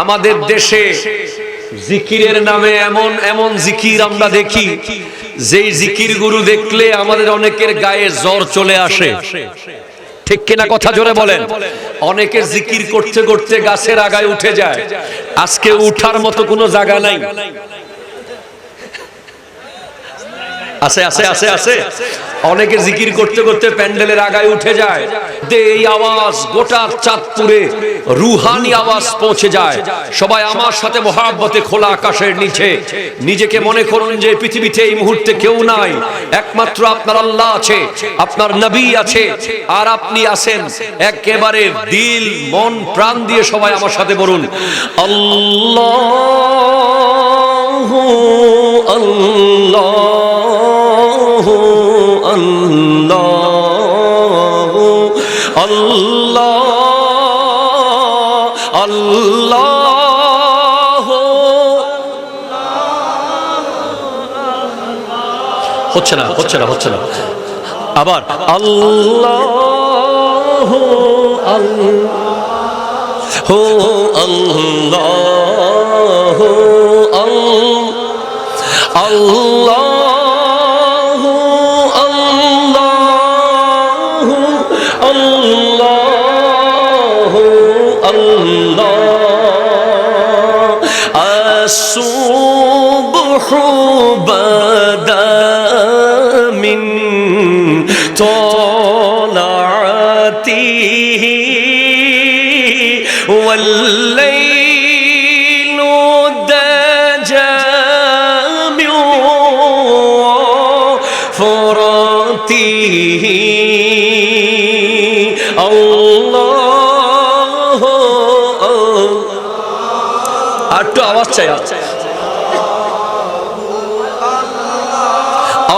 আমাদের দেশে জিকিরের নামে এমন এমন জিকির আমরা দেখি, যেই জিকির গুরু দেখলে আমাদের অনেকের গায়ে জ্বর চলে আসে। ঠিক কিনা কথা জোরে বলেন। অনেকে জিকির করতে করতে গাছের আগায় উঠে যায়, আজকে উঠার মতো কোনো জায়গা নাই। আছে আছে আছে আছে অনেকে জিকির করতে করতে প্যান্ডেলের আগায় উঠে যায়। এই আওয়াজ গোটা চাঁদপুরে রুহানি আওয়াজ পৌঁছে যায়। সবাই আমার সাথে মহাব্বতে খোলা আকাশের নিচে নিজেকে মনে করুন যে পৃথিবীতে এই মুহূর্তে কেউ নাই, একমাত্র আপনার আল্লাহ আছে, আপনার নবী আছে, আর আপনি আছেন। একেবারে দিল মন প্রাণ দিয়ে সবাই আমার সাথে বলুন আল্লাহু আল্লাহ আল্লাহ আল্লাহ আল্লাহ। হচ্ছে না হচ্ছে না হচ্ছে না, আবার আল্লাহ আল্লাহ আল্লাহ আল্লাহ الصبح بدا من طلعته والليل دجى من فرته الله একটু আওয়াজ চাই।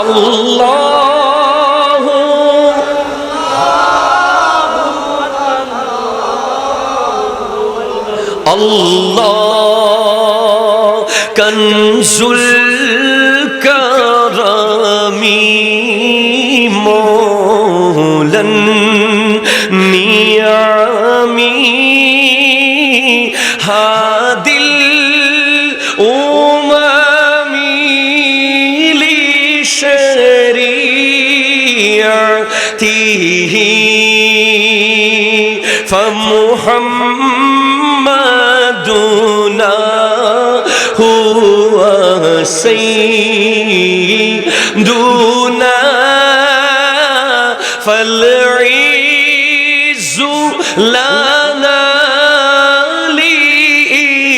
আল্লাহু আল্লাহ কনজুল করমি মৌলান নিয়ামি হাদিল فمحمدنا هو سيدنا فالعز لنا لإجابته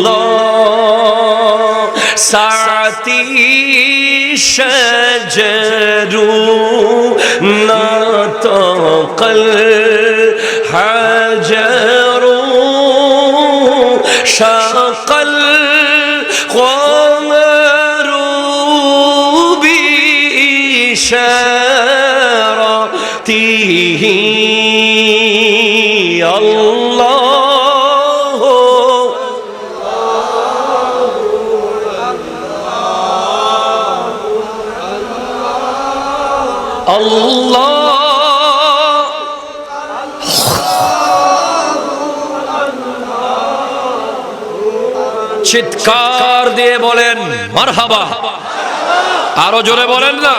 الله ساعتي شجر نطق الحجر شق القمر بإشارته الله الله চিৎকার দিয়ে বলেন মারহাবা, আরো জোরে বলেন না।